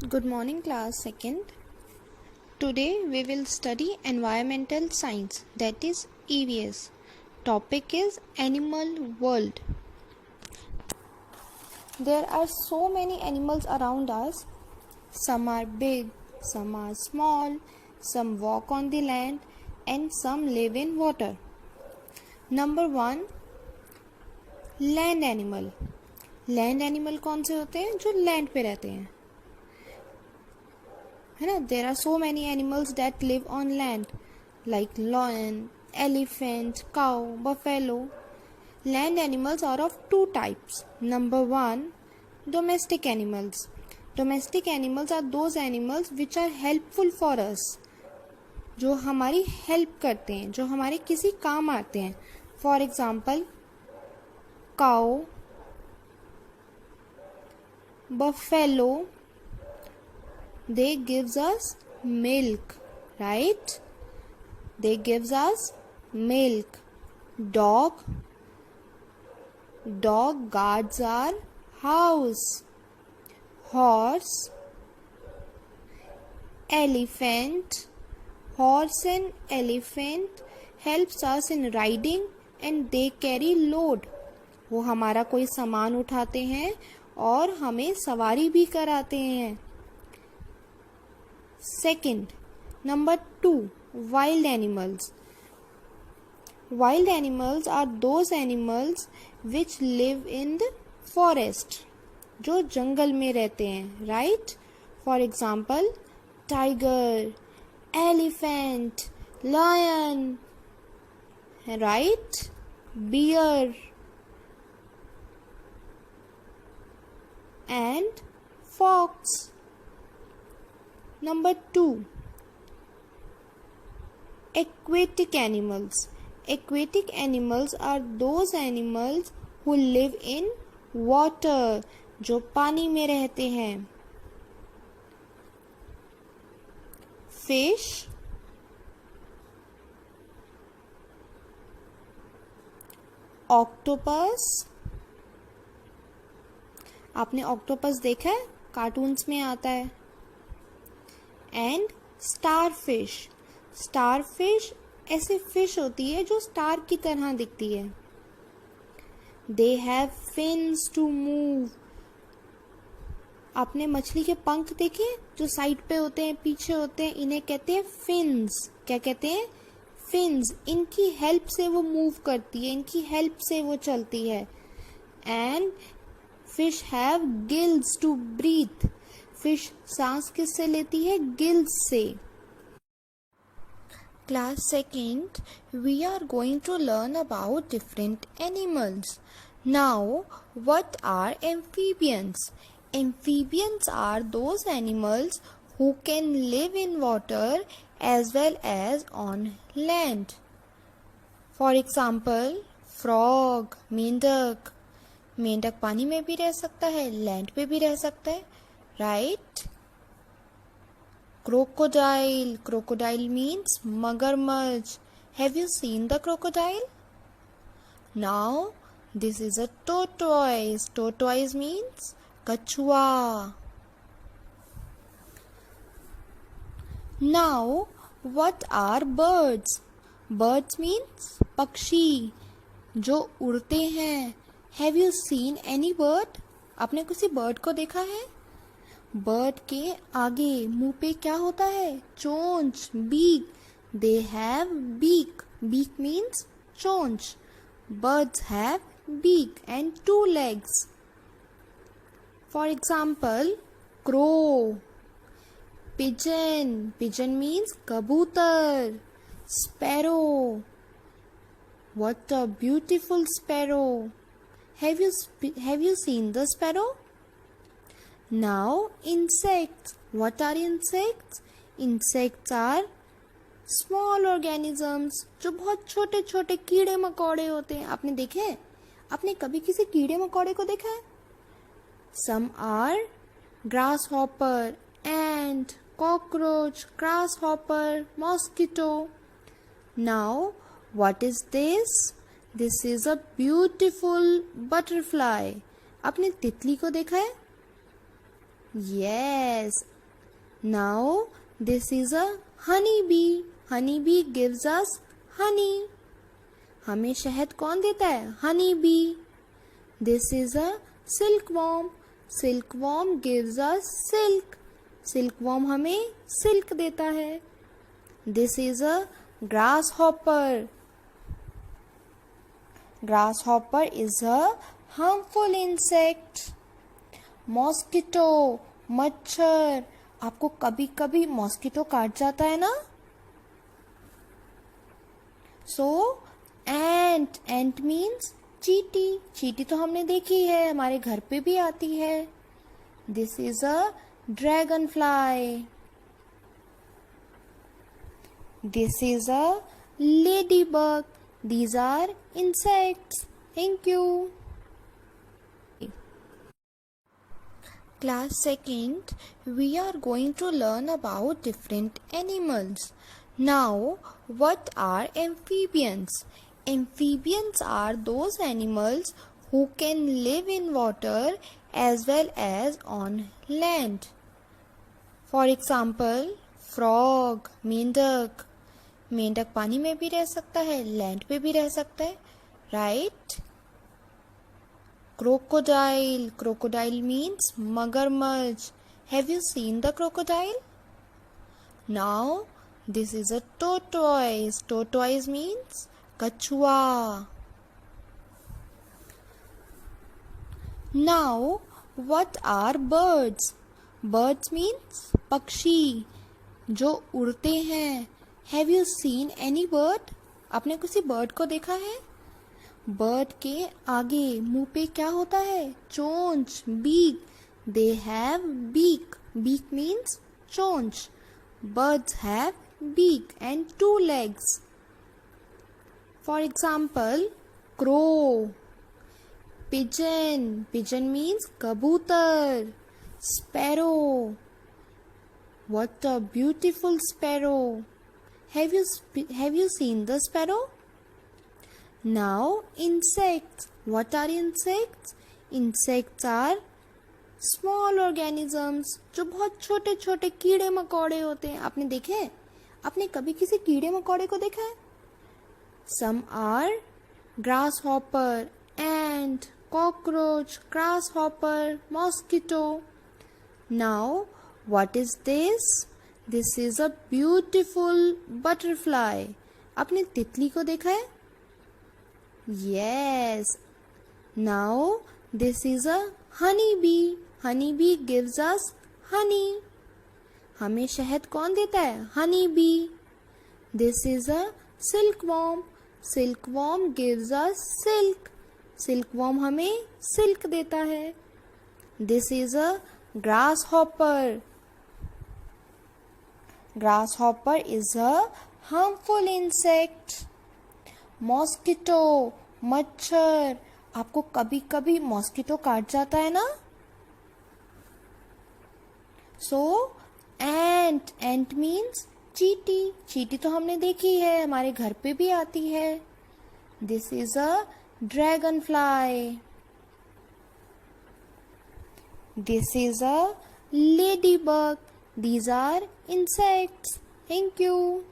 Good morning, class 2nd. Today we will study environmental science, that is EVS. Topic is animal world. There are so many animals around us. Some are big, some are small, some walk on the land and some live in water. Number 1, land animal. Land animal कौन से होते हैं? जो land पे रहते हैं, है ना. There are so many animals that live on land like lion, elephant, cow, buffalo. Land animals are of two types. Number 1, domestic animals. Domestic animals are those animals which are helpful for us, जो हमारी help करते हैं, जो हमारे किसी काम आते हैं. For example cow, buffalo, they gives us milk, right? They gives us milk. Dog guards our house. Horse, elephant, horse and elephant helps us in riding and they carry load. वो हमारा कोई सामान उठाते हैं और हमें सवारी भी कराते हैं. Second, number 2, wild animals. Wild animals are those animals which live in the forest, जो जंगल में रहते हैं, right? For example tiger, elephant, lion, right? Bear and fox. Number 2, aquatic animals. Aquatic animals are those animals who live in water, जो पानी में रहते हैं. Fish, octopus. आपने ऑक्टोपस देखा है? कार्टून्स में आता है. And starfish. स्टारफिश ऐसे फिश होती है जो स्टार की तरह दिखती है. They have fins to move. आपने मछली के पंख देखे जो साइड पे होते हैं, पीछे होते हैं? इन्हें कहते हैं फिन्स. क्या कहते हैं? फिन्स. इनकी हेल्प से वो मूव करती है, इनकी हेल्प से वो चलती है. And fish have gills to breathe. Fish सांस किससे लेती है? गिल्स से. Class 2nd, we are going to learn about different animals. Now, what are amphibians? Amphibians are those animals who can live in water as well as on land. For example, frog, मेंढक. मेंढक पानी में भी रह सकता है, land पे भी रह सकता है, राइट? क्रोकोडाइल. क्रोकोडाइल मीन्स मगरमच्छ. Have you seen the crocodile? Now this is a tortoise. Tortoise means कछुआ. Now what are birds? Birds means पक्षी, जो उड़ते हैं. Have you seen any bird? आपने किसी बर्ड को देखा है? बर्ड के आगे मुंह पे क्या होता है? चोंच, beak. They have beak. Beak means चोंच. Birds have beak and 2 legs. For example, crow, pigeon. Pigeon means kabutar. Sparrow. What a beautiful sparrow. Have you seen the sparrow? Now, insects. What are insects? Insects are small organisms, जो बहुत छोटे छोटे कीड़े मकोड़े होते हैं. आपने देखे हैं? आपने कभी किसी कीड़े मकोड़े को देखा है? Some are grasshopper, ant, cockroach, grasshopper, mosquito. Now what is this? This is a beautiful butterfly. आपने तितली को देखा है? Yes. Now this is a honeybee. Honeybee gives us honey. हमें शहद कौन देता है? Honeybee. This is a silkworm. Silkworm gives us silk. Silkworm हमें silk देता है. This is a grasshopper. Grasshopper is a harmful insect. Mosquito, मच्छर. आपको कभी कभी मॉस्किटो काट जाता है ना? So ant. Ant means चींटी. चींटी तो हमने देखी है, हमारे घर पे भी आती है. This is a dragonfly. This is a ladybug. These are insects. Thank you. Class 2nd, we are going to learn about different animals. Now, what are amphibians? Amphibians are those animals who can live in water as well as on land. For example, frog, मेंढक. मेंढक पानी में भी रह सकता है, land पे भी रह सकता है, राइट? Crocodile. Crocodile means मगरमच्छ. Have you seen the crocodile? Now, this is a tortoise. Tortoise means कछुआ. Now, what are birds? Birds means पक्षी जो उड़ते हैं. Have you seen any bird? आपने किसी बर्ड को देखा है? बर्ड के आगे मुंह पे क्या होता है? चोंच, beak. They have beak. Beak means चोंच. Birds have beak and 2 legs. For example, crow. Pigeon. Pigeon means कबूतर. Sparrow. What a beautiful sparrow. Have you seen the sparrow? Now, insects. What are insects? Insects are small organisms जो बहुत छोटे छोटे कीड़े मकोड़े होते हैं. आपने देखे? आपने कभी किसी कीड़े मकोड़े को देखा है? Some are grasshopper, ant, cockroach, grasshopper, mosquito. Now, what is this? This is a beautiful butterfly. आपने तितली को देखा है? Yes. Now, this is a honeybee. Honeybee gives us honey. हमें शहद कौन देता है? Honeybee. This is a silkworm. Silkworm gives us silk. Silkworm हमें silk देता है. This is a grasshopper. Grasshopper is a harmful insect. Mosquito, मच्छर. आपको कभी कभी मॉस्किटो काट जाता है ना? सो एंट. एंट मीन्स चींटी. चींटी तो हमने देखी है, हमारे घर पे भी आती है. This is a dragonfly. This is a ladybug. These are insects. Thank you.